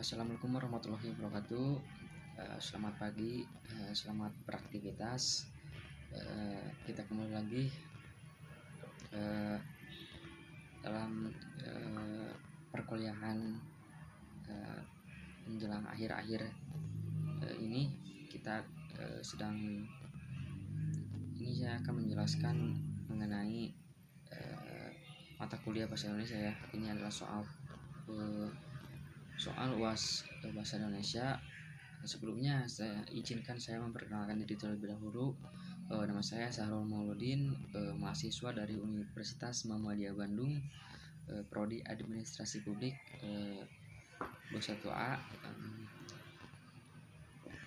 Assalamualaikum warahmatullahi wabarakatuh. Selamat pagi, selamat beraktivitas. Kita kembali lagi dalam perkuliahan menjelang akhir-akhir ini. Kita saya akan menjelaskan mengenai mata kuliah bahasa Indonesia ya. Ini adalah soal UAS bahasa Indonesia. Sebelumnya saya memperkenalkan diri terlebih dahulu. Nama saya Sahrul Mauludin, mahasiswa dari Universitas Muhammadiyah Bandung, prodi Administrasi Publik 21A.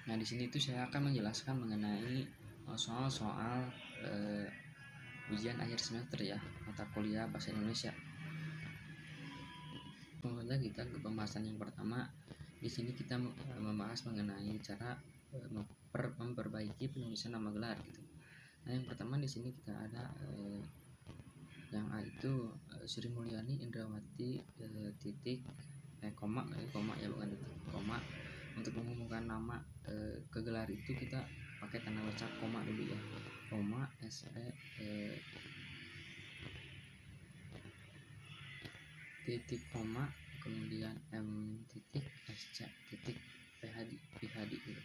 Nah, di sini tuh saya akan menjelaskan mengenai soal-soal ujian akhir semester ya, mata kuliah bahasa Indonesia. Kemudian kita ke pembahasan yang pertama. Di sini kita membahas mengenai cara memperbaiki penulisan nama gelar gitu. Nah, yang pertama di sini kita ada yang A itu Sri Mulyani Indrawati titik koma ya, bukan titik, koma. Untuk mengumumkan nama ke gelar itu kita pakai tanda baca koma dulu ya, koma SE titik koma, kemudian M titik SC titik PHD gitu.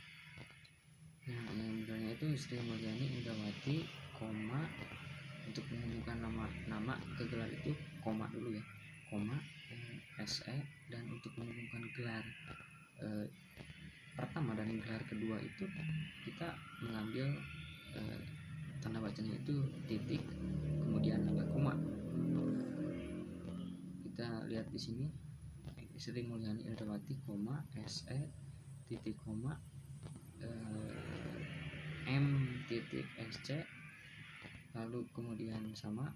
Nah, yang benarnya itu Sri Mulyani Indrawati, koma, untuk mengumumkan nama ke gelar itu koma dulu ya, koma SE, dan untuk mengumumkan gelar pertama dan gelar kedua itu kita mengambil tanda bacanya itu titik kemudian ada koma. Kita lihat di sini Sri Mulyani Indrawati, koma SE titik koma M titik SC, lalu kemudian sama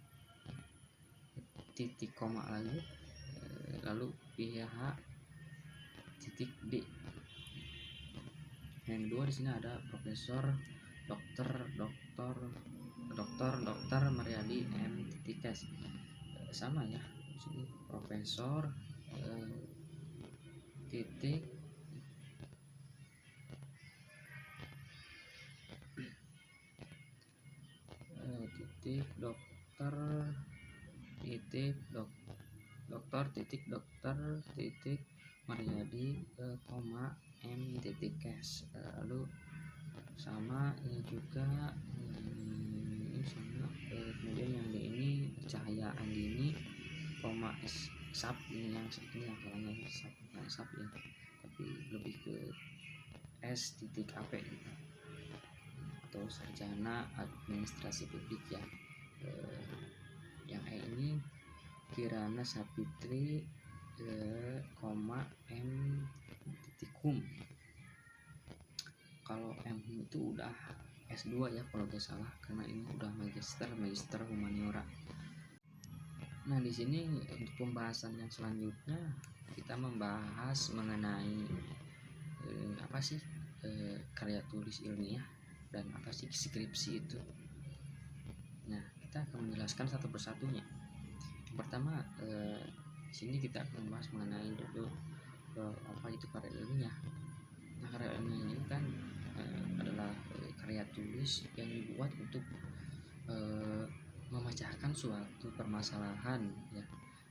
titik koma lagi, lalu PH titik D. Yang kedua di sini ada Profesor Dokter Mariadi M titik S, sama ya. Di sini Profesor titik dokter titik Mariadi koma M titik S, lalu sama ini juga sama. Kemudian yang D ini Cahaya Andini koma S SAP, ini yang kalanya SAP ya, tapi lebih ke S titik AP gitu, atau sarjana administrasi publik ya. Yang E ini Kirana Sapitri koma M titik HUM. Kalau M itu udah S2 ya kalau gak salah, karena ini udah magister humaniora. Nah, di sini untuk pembahasan yang selanjutnya kita membahas mengenai apa sih karya tulis ilmiah dan apa sih skripsi itu. Nah, kita akan menjelaskan satu persatunya. Yang pertama di sini kita akan membahas mengenai dulu apa itu karya ilmiah. Nah, karya ilmiah ini kan adalah karya tulis yang dibuat untuk memecahkan suatu permasalahan ya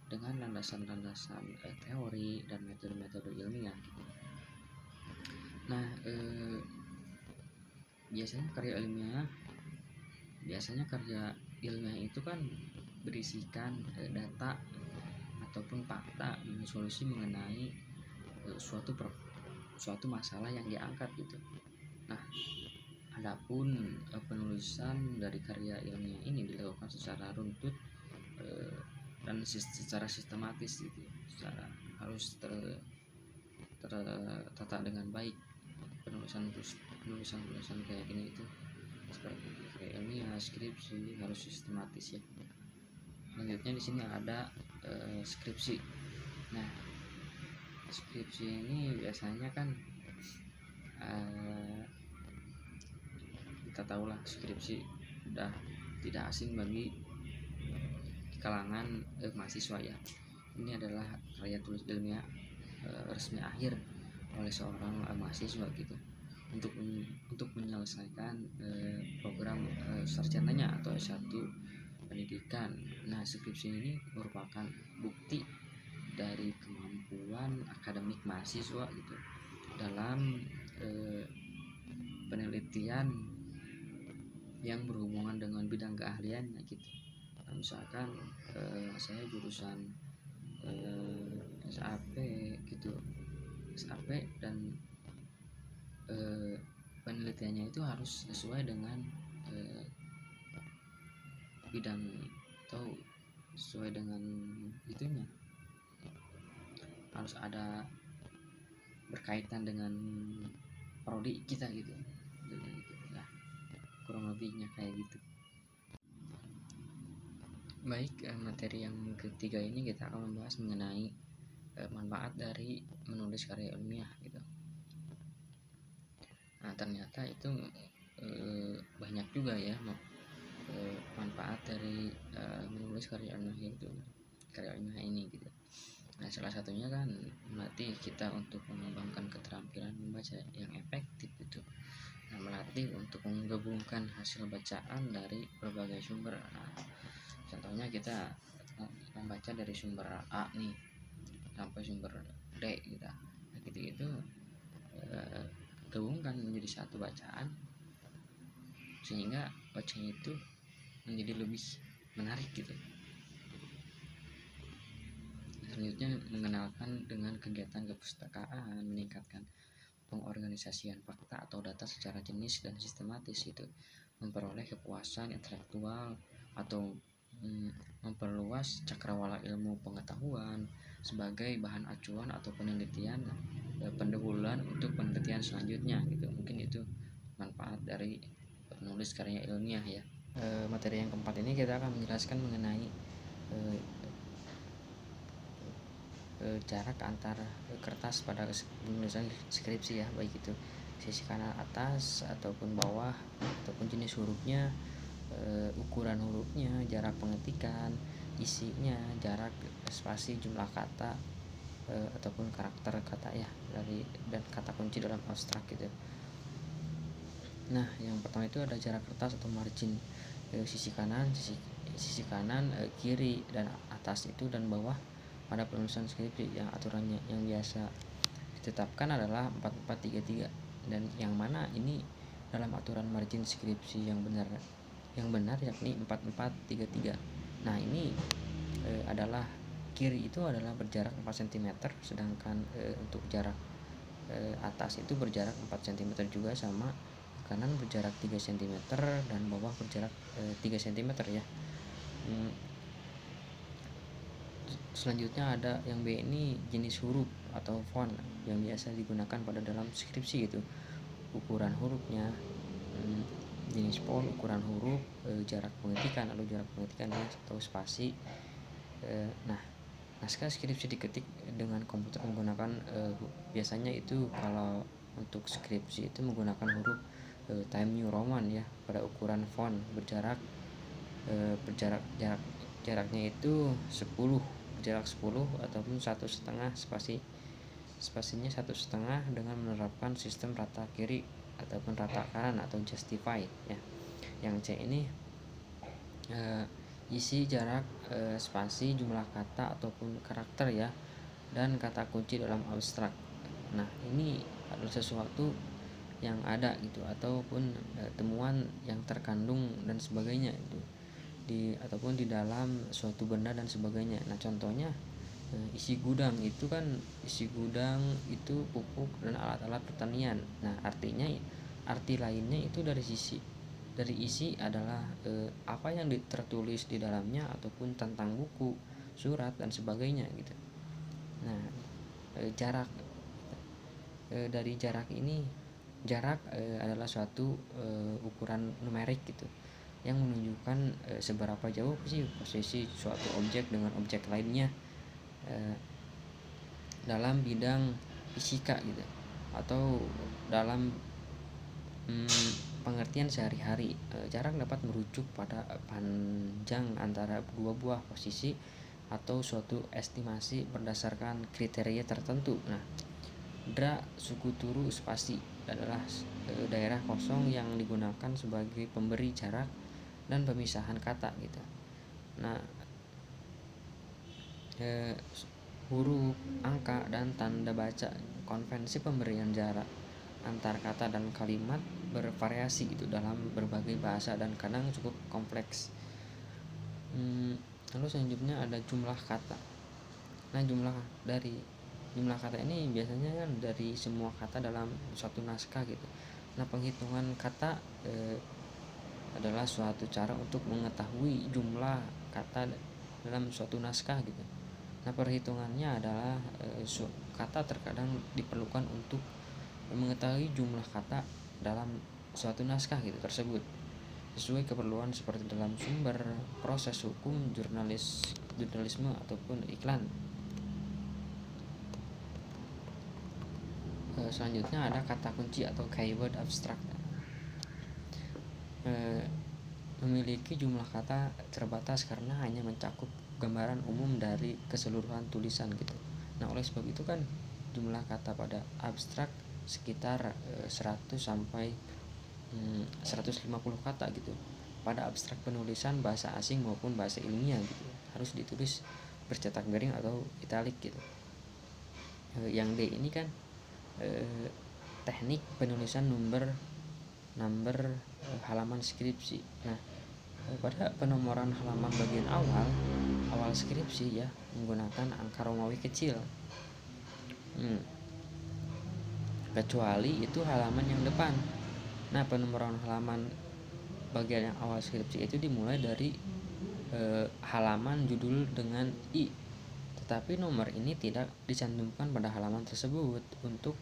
dengan landasan-landasan teori dan metode-metode ilmiah gitu. Nah, biasanya karya ilmiah itu kan berisikan data ataupun fakta dan solusi mengenai suatu masalah yang diangkat gitu. Nah, adapun penulisan dari karya ilmiah ini dilakukan secara runtut dan secara sistematis gitu, harus tertata dengan baik. Penulisan kayak gini itu seperti karya ilmiah, skripsi harus sistematis ya. Selanjutnya di sini ada skripsi. Nah, skripsi ini biasanya kan kita tahulah skripsi udah tidak asing bagi kalangan mahasiswa ya. Ini adalah karya tulis ilmiah resmi akhir oleh seorang mahasiswa gitu untuk menyelesaikan program sarjananya atau S1 pendidikan. Nah, skripsi ini merupakan bukti dari kemampuan akademik mahasiswa gitu dalam penelitian yang berhubungan dengan bidang keahliannya gitu. Nah, misalkan saya jurusan SAP gitu, SAP, dan penelitiannya itu harus sesuai dengan bidang atau sesuai dengan itunya, harus ada berkaitan dengan prodi kita gitu. Nah, kurang lebihnya kayak gitu. Baik, materi yang ketiga ini kita akan membahas mengenai manfaat dari menulis karya ilmiah gitu. Nah, ternyata itu banyak juga ya manfaat dari menulis karya ilmiah ini gitu. Nah, salah satunya kan melatih kita untuk mengembangkan keterampilan membaca yang efektif gitu. Nah, melatih untuk menggabungkan hasil bacaan dari berbagai sumber. Nah, contohnya kita membaca dari sumber A nih sampai sumber D gitu. Nah, gitu gabungkan menjadi satu bacaan sehingga bacaan itu menjadi lebih menarik gitu. Selanjutnya, mengenalkan dengan kegiatan kepustakaan, meningkatkan pengorganisasian fakta atau data secara jenis dan sistematis itu, memperoleh kepuasan intelektual atau memperluas cakrawala ilmu pengetahuan sebagai bahan acuan atau penelitian pendahuluan untuk penelitian selanjutnya gitu. Mungkin itu manfaat dari menulis karya ilmiah ya. Materi yang keempat ini kita akan menjelaskan mengenai jarak antara kertas pada penulisan skripsi ya, baik itu sisi kanan atas ataupun bawah, ataupun jenis hurufnya, ukuran hurufnya, jarak pengetikan, isinya, jarak spasi, jumlah kata ataupun karakter kata ya dan kata kunci dalam abstrak gitu. Nah, yang pertama itu ada jarak kertas atau margin, sisi kanan, kiri dan atas itu, dan bawah pada penulisan skripsi yang aturannya yang biasa ditetapkan adalah 4433, dan yang mana ini dalam aturan margin skripsi yang benar yakni 4433. Nah, ini adalah kiri itu adalah berjarak 4 cm, sedangkan untuk jarak atas itu berjarak 4 cm juga, sama kanan berjarak 3 cm dan bawah berjarak 3 cm ya. Selanjutnya ada yang B, ini jenis huruf atau font yang biasa digunakan pada dalam skripsi gitu, ukuran hurufnya, jenis font, ukuran huruf, jarak pengetikan ya, atau spasi. Nah, naskah skripsi diketik dengan komputer menggunakan biasanya itu kalau untuk skripsi itu menggunakan huruf Times New Roman ya, pada ukuran font jaraknya itu 10, jarak 10 ataupun 1,5 spasinya 1,5 dengan menerapkan sistem rata kiri ataupun rata kanan atau justify ya. Yang C ini isi, jarak, spasi, jumlah kata ataupun karakter ya, dan kata kunci dalam abstrak. Nah, ini adalah sesuatu yang ada gitu ataupun temuan yang terkandung dan sebagainya itu ataupun di dalam suatu benda dan sebagainya. Nah, contohnya isi gudang itu pupuk dan alat-alat pertanian. Nah, arti lainnya itu dari isi adalah apa yang tertulis di dalamnya ataupun tentang buku, surat dan sebagainya gitu. Nah, jarak dari jarak ini adalah suatu ukuran numerik gitu yang menunjukkan seberapa jauh sih posisi suatu objek dengan objek lainnya dalam bidang fisika gitu, atau dalam pengertian sehari-hari. Jarak dapat merujuk pada panjang antara dua buah posisi atau suatu estimasi berdasarkan kriteria tertentu. Nah, dra suku Turu spasi adalah daerah kosong yang digunakan sebagai pemberi jarak dan pemisahan kata gitu. Nah, huruf, angka, dan tanda baca. Konvensi pemberian jarak antar kata dan kalimat bervariasi gitu dalam berbagai bahasa dan kadang cukup kompleks. Lalu selanjutnya ada jumlah kata. Nah, jumlah kata ini biasanya kan dari semua kata dalam suatu naskah gitu. Nah, penghitungan kata adalah suatu cara untuk mengetahui jumlah kata dalam suatu naskah gitu. Nah, perhitungannya adalah kata terkadang diperlukan untuk mengetahui jumlah kata dalam suatu naskah gitu tersebut sesuai keperluan seperti dalam sumber, proses hukum, jurnalisme ataupun iklan. Selanjutnya ada kata kunci atau keyword abstrak. Memiliki jumlah kata terbatas karena hanya mencakup gambaran umum dari keseluruhan tulisan gitu. Nah, oleh sebab itu kan jumlah kata pada abstrak sekitar 100 sampai 150 kata gitu. Pada abstrak penulisan bahasa asing maupun bahasa ilmiah gitu harus ditulis bercetak garing atau italik gitu. Yang D ini kan teknik penulisan number halaman skripsi. Nah, pada penomoran halaman bagian awal skripsi ya menggunakan angka Romawi kecil. Kecuali itu halaman yang depan. Nah, penomoran halaman bagian yang awal skripsi itu dimulai dari halaman judul dengan I, tetapi nomor ini tidak dicantumkan pada halaman tersebut. Untuk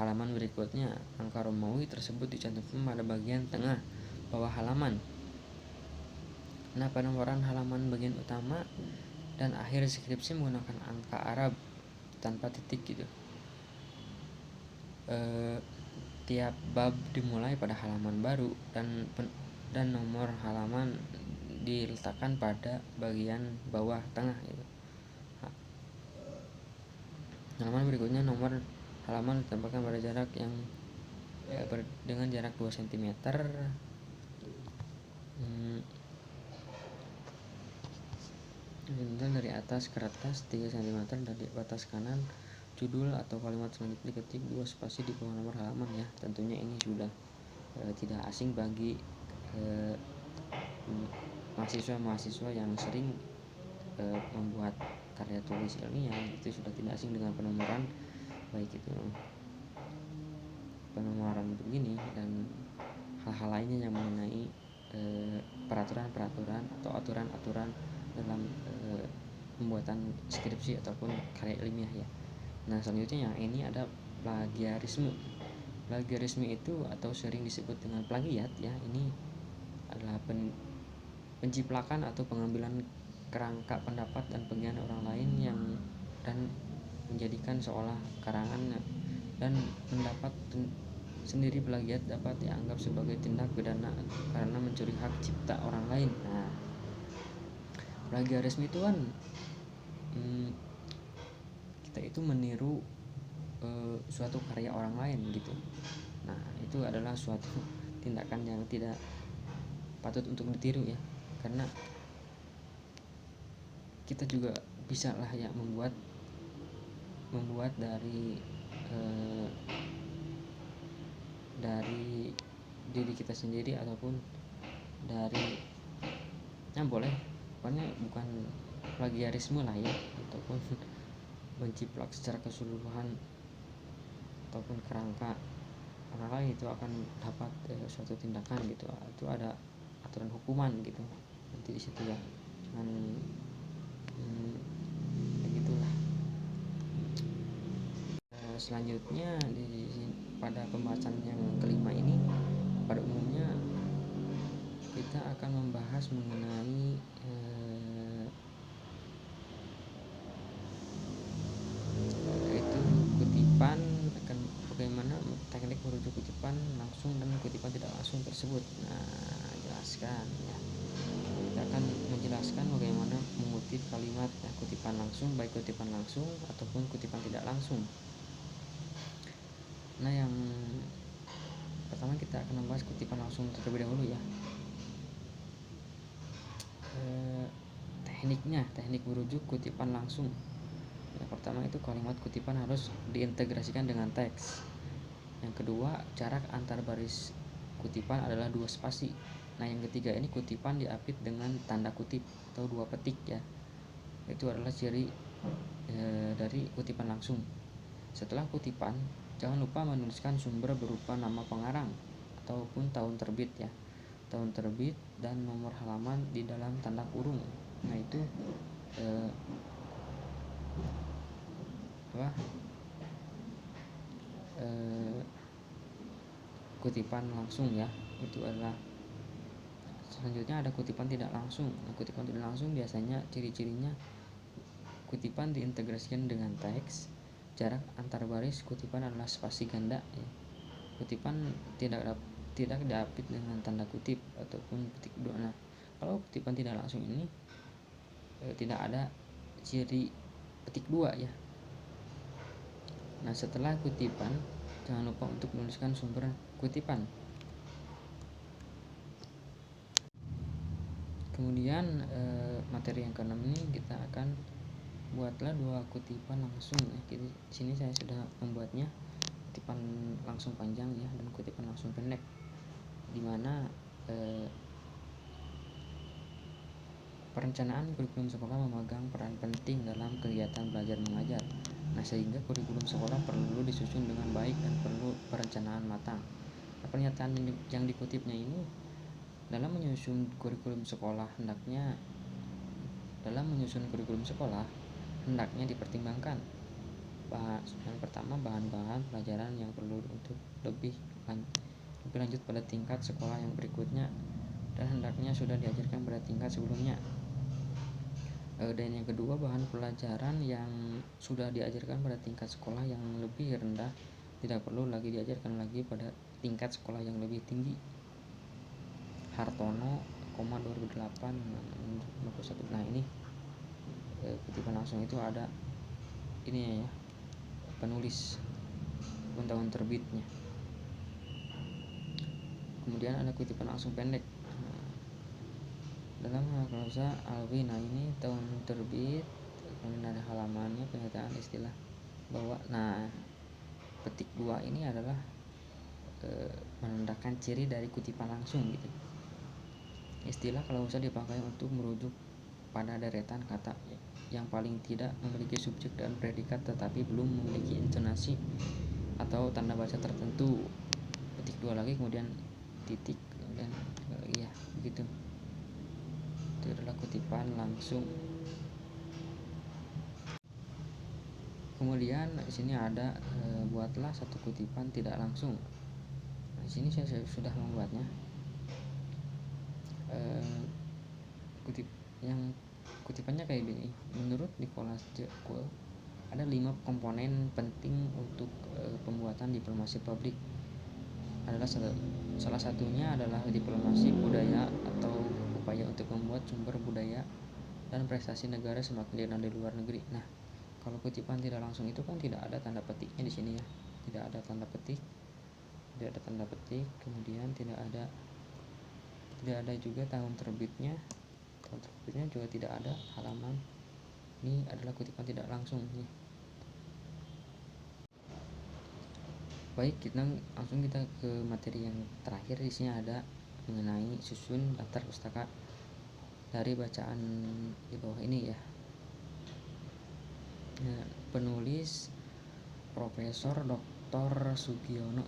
halaman berikutnya, angka Romawi tersebut dicantumkan pada bagian tengah bawah halaman. Nah, penomoran halaman bagian utama dan akhir skripsi menggunakan angka Arab tanpa titik gitu. Tiap bab dimulai pada halaman baru dan nomor halaman diletakkan pada bagian bawah tengah gitu. Halaman berikutnya nomor halaman ditempatkan pada jarak yang dengan jarak 2 cm. Dari atas kertas 3 cm dari batas kanan judul atau kalimat selanjutnya diketik 2 spasi di bawah nomor halaman ya. Tentunya ini sudah tidak asing bagi mahasiswa yang sering membuat karya tulis ilmiah. Itu sudah tidak asing dengan penomoran, baik itu penomoran begini dan hal-hal lainnya yang mengenai peraturan-peraturan atau aturan-aturan dalam pembuatan skripsi ataupun karya ilmiah ya. Nah, selanjutnya yang ini ada plagiarisme. Plagiarisme itu atau sering disebut dengan plagiat ya, ini adalah penciplakan atau pengambilan kerangka pendapat dan penilaian orang lain dan menjadikan seolah karangan dan pendapat sendiri. Plagiat dapat dianggap sebagai tindak pidana karena mencuri hak cipta orang lain. Nah, plagiarisme itu kan kita itu meniru suatu karya orang lain gitu. Nah, itu adalah suatu tindakan yang tidak patut untuk ditiru ya, karena kita juga bisa lah ya membuat dari diri kita sendiri ataupun dari boleh, pokoknya bukan plagiarisme lah ya, ataupun menciplak secara keseluruhan ataupun kerangka orang lain, itu akan dapat suatu tindakan gitu. Itu ada aturan hukuman gitu nanti di situ ya. Cuman begitulah. Selanjutnya pada pembahasan yang kelima ini pada umumnya kita akan membahas mengenai yaitu kutipan, akan bagaimana teknik merujuk kutipan langsung dan kutipan tidak langsung tersebut. Nah, jelaskan ya. Kita kita akan menjelaskan bagaimana mengutip kalimat kutipan langsung, baik kutipan langsung ataupun kutipan tidak langsung. Nah, yang pertama kita akan membahas kutipan langsung terlebih dahulu ya. Teknik merujuk kutipan langsung. Yang pertama itu kalimat kutipan harus diintegrasikan dengan teks. Yang kedua, jarak antar baris kutipan adalah 2 spasi. Nah, yang ketiga ini kutipan diapit dengan tanda kutip atau 2 petik ya. Itu adalah ciri dari kutipan langsung. Setelah kutipan, jangan lupa menuliskan sumber berupa nama pengarang ataupun tahun terbit ya. Tahun terbit dan nomor halaman di dalam tanda kurung. Nah, itu kutipan langsung ya. Itu adalah. Selanjutnya ada kutipan tidak langsung. Nah, kutipan tidak langsung biasanya ciri-cirinya kutipan diintegrasikan dengan teks. Jarak antar baris kutipan adalah spasi ganda ya. Kutipan tidak diapit dengan tanda kutip ataupun petik dua. Nah, kalau kutipan tidak langsung ini tidak ada ciri petik dua ya. Nah, setelah kutipan jangan lupa untuk menuliskan sumber kutipan. Kemudian materi yang ke-6 ini kita akan buatlah 2 kutipan langsung ya. Jadi di sini saya sudah membuatnya kutipan langsung panjang ya dan kutipan langsung pendek, dimana perencanaan kurikulum sekolah memegang peran penting dalam kegiatan belajar mengajar. Nah, sehingga kurikulum sekolah perlu disusun dengan baik dan perlu perencanaan matang. Nah, pernyataan yang dikutipnya ini dalam menyusun kurikulum sekolah hendaknya dipertimbangkan yang pertama bahan-bahan pelajaran yang perlu untuk lebih lanjut pada tingkat sekolah yang berikutnya dan hendaknya sudah diajarkan pada tingkat sebelumnya. Dan yang kedua, bahan pelajaran yang sudah diajarkan pada tingkat sekolah yang lebih rendah tidak perlu lagi diajarkan lagi pada tingkat sekolah yang lebih tinggi. Hartono, 2008. Nah, ini kutipan langsung itu ada ini ya, penulis tahun terbitnya. Kemudian ada kutipan langsung pendek. Dalam prosa Alwi, nah ini tahun terbit, kemudian ada halamannya, pernyataan istilah bahwa petik 2 ini adalah menandakan ciri dari kutipan langsung gitu. Istilah kalau usah dipakai untuk merujuk pada deretan kata yang paling tidak memiliki subjek dan predikat tetapi belum memiliki intonasi atau tanda baca tertentu. Petik 2 lagi, kemudian titik, kemudian ya begitu. Itu adalah kutipan langsung. Kemudian di sini ada buatlah 1 kutipan tidak langsung. Nah, di sini saya sudah membuatnya. Kutipannya kayak gini. Menurut Nicholas J. Cole, ada 5 komponen penting untuk pembuatan diplomasi publik. Adalah salah satunya adalah diplomasi budaya atau upaya untuk membuat sumber budaya dan prestasi negara semakin dikenal di luar negeri. Nah, kalau kutipan tidak langsung itu kan tidak ada tanda petiknya di sini ya. Tidak ada tanda petik. Kemudian tidak ada juga tahun terbitnya. Tahun terbitnya juga tidak ada, halaman. Ini adalah kutipan tidak langsung nih. Baik, langsung kita ke materi yang terakhir. Di sini ada mengenai susun daftar pustaka dari bacaan di bawah ini ya. Nah, penulis Profesor Dr. Sugiono.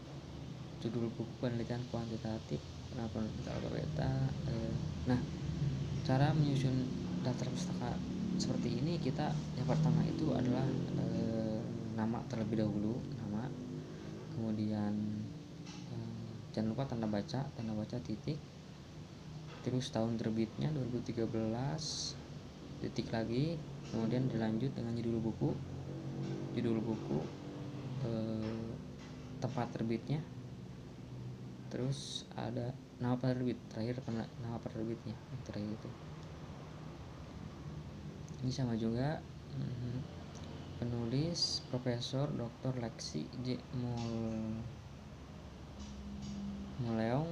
Judul buku penelitian kuantitatif. Nah, cara menyusun daftar pustaka seperti ini, kita yang pertama itu adalah nama terlebih dahulu, nama. Kemudian jangan lupa tanda baca titik, terus tahun terbitnya 2013, titik lagi, kemudian dilanjut dengan judul buku, tempat terbitnya, terus ada nama penerbit, terakhir nama penerbitnya, terakhir itu. Ini sama juga, penulis Profesor Dr. Lexi J. Muleong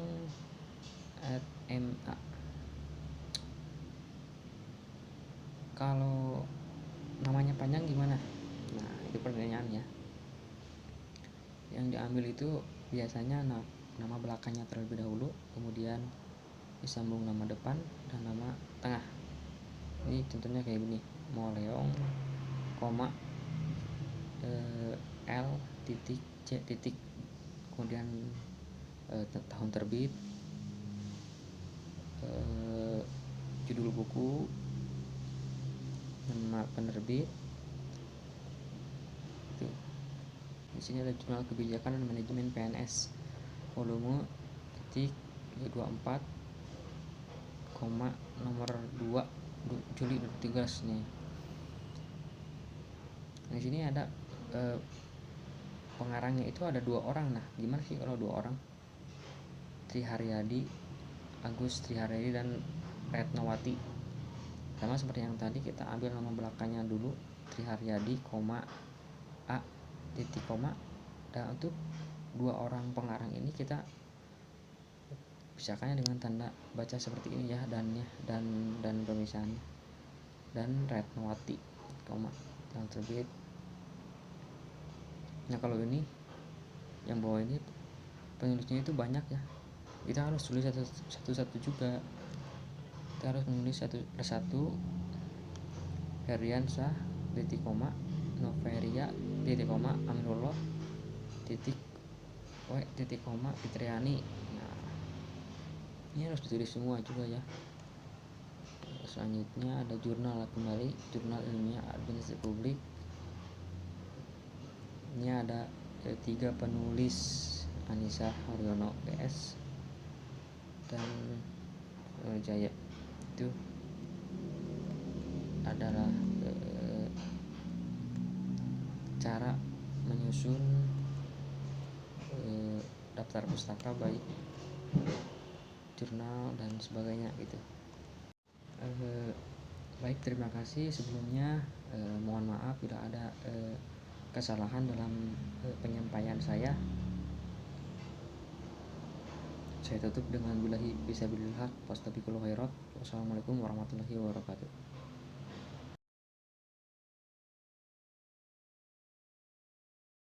at MA. Kalau namanya panjang gimana? Nah, itu pertanyaannya. Yang diambil itu biasanya nama belakangnya terlebih dahulu, kemudian disambung nama depan dan nama tengah. Ini contohnya kayak gini, Moleong, koma, L titik C titik, kemudian tahun terbit, judul buku, nama penerbit. Itu. Di sini ada Jurnal Kebijakan dan Manajemen PNS, volume titik 24, nomor 2 Juli 2013 nih. Di sini ada pengarangnya itu ada 2 orang. Nah, gimana sih kalau 2 orang? Triharyadi, Agus Triharyadi dan Retnowati. Sama seperti yang tadi, kita ambil nama belakangnya dulu, Triharyadi, A titik koma. Dan untuk 2 orang pengarang ini kita pisahkannya dengan tanda baca seperti ini ya, dan pemisahannya. Dan Retnowati, koma, yang terbit. Nah, kalau ini yang bawah ini penulisnya itu banyak ya, kita harus tulis satu-satu juga. Kita harus menulis satu persatu. Heriansah titik koma, Noveria titik koma, Aminullah titik W titik koma, Fitriani. Nah, ini harus ditulis semua juga ya. Selanjutnya ada jurnal kembali, Jurnal Ilmiah Administrasi Publik. Ini ada 3 penulis, Anissa Haryono PS dan Jaya. Itu adalah cara menyusun daftar pustaka, baik jurnal dan sebagainya gitu. Baik, terima kasih sebelumnya. Mohon maaf bila ada kesalahan dalam penyampaian saya. Saya tutup dengan billahi fisabilillah, wastabiqul khairat. Wassalamualaikum warahmatullahi wabarakatuh.